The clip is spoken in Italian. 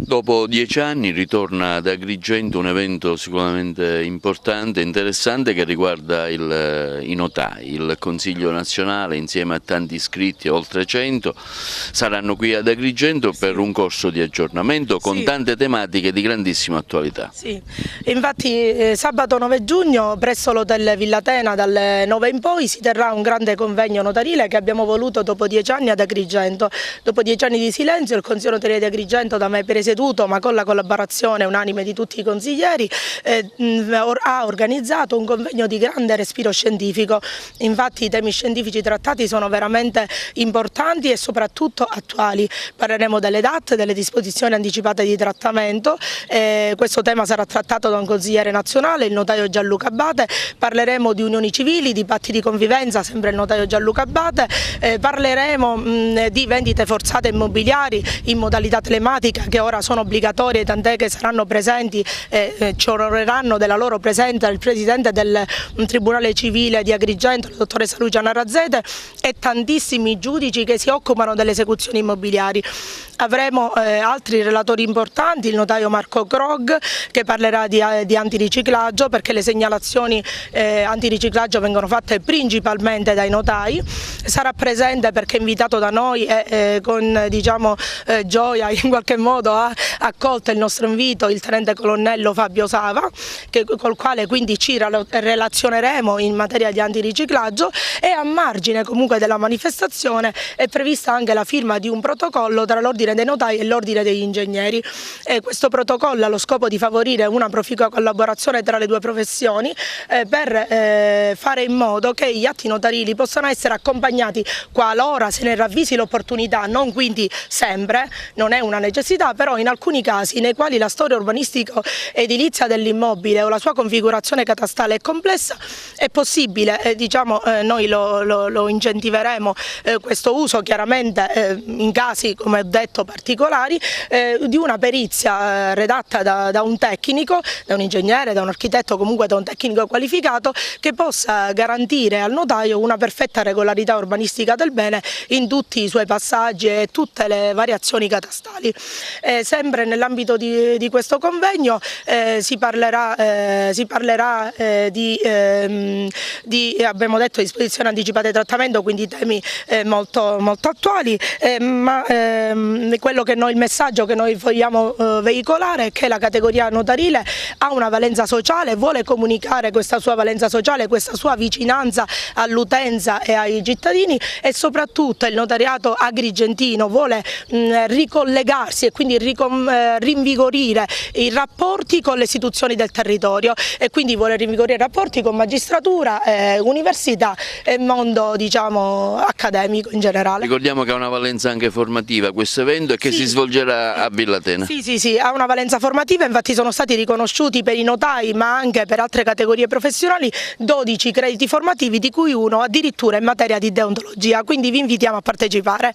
Dopo 10 anni ritorna ad Agrigento un evento sicuramente importante e interessante che riguarda i notai. Il Consiglio nazionale insieme a tanti iscritti, oltre 100, saranno qui ad Agrigento per un corso di aggiornamento con tante tematiche di grandissima attualità. Sì, infatti sabato 9 giugno presso l'Hotel Villatena dalle 9 in poi si terrà un grande convegno notarile che abbiamo voluto dopo 10 anni ad Agrigento. Dopo 10 anni di silenzio il Consiglio Notarile di Agrigento, da me presieduto ma con la collaborazione unanime di tutti i consiglieri, ha organizzato un convegno di grande respiro scientifico. Infatti i temi scientifici trattati sono veramente importanti e soprattutto attuali. Parleremo delle DAT, delle disposizioni anticipate di trattamento, questo tema sarà trattato da un consigliere nazionale, il notaio Gianluca Abate. Parleremo di unioni civili, di patti di convivenza, sempre il notaio Gianluca Abate. Parleremo di vendite forzate immobiliari in modalità telematica che ora sono obbligatorie, tant'è che saranno presenti e ci onoreranno della loro presenza il presidente del Tribunale Civile di Agrigento, la dottoressa Luciana Razzete, e tantissimi giudici che si occupano delle esecuzioni immobiliari. Avremo altri relatori importanti, il notaio Marco Krog che parlerà di antiriciclaggio, perché le segnalazioni antiriciclaggio vengono fatte principalmente dai notai. Sarà presente, perché è invitato da noi e con gioia in qualche modo ha accolto il nostro invito, il tenente colonnello Fabio Sava, col quale quindi ci relazioneremo in materia di antiriciclaggio, e a margine comunque della manifestazione è prevista anche la firma di un protocollo tra l'Ordine dei Notai e l'Ordine degli Ingegneri. Questo protocollo ha lo scopo di favorire una proficua collaborazione tra le due professioni per fare in modo che gli atti notarili possano essere accompagnati qualora se ne ravvisi l'opportunità, non quindi sempre, non è una necessità, però in alcuni casi nei quali la storia urbanistico-edilizia dell'immobile o la sua configurazione catastale è complessa, è possibile, noi lo incentiveremo questo uso chiaramente in casi, come ho detto, particolari, di una perizia redatta da un tecnico, da un ingegnere, da un architetto, comunque da un tecnico qualificato, che possa garantire al notaio una perfetta regolarità urbanistica del bene in tutti i suoi passaggi e tutte le variazioni catastali. Sempre nell'ambito di questo convegno si parlerà abbiamo detto, disposizioni anticipate di trattamento, quindi temi molto attuali, ma il messaggio che noi vogliamo veicolare è che la categoria notarile ha una valenza sociale, vuole comunicare questa sua valenza sociale, questa sua vicinanza all'utenza e ai cittadini, e soprattutto il notariato agrigentino vuole ricollegarsi e quindi rinvigorire i rapporti con le istituzioni del territorio, e quindi vuole rinvigorire i rapporti con magistratura, università e mondo accademico in generale. Ricordiamo che ha una valenza anche formativa questo evento e che si svolgerà a Villatena. Sì, ha una valenza formativa, infatti sono stati riconosciuti per i notai ma anche per altre categorie professionali 12 crediti formativi, di cui uno addirittura in materia di deontologia, quindi vi invitiamo a partecipare.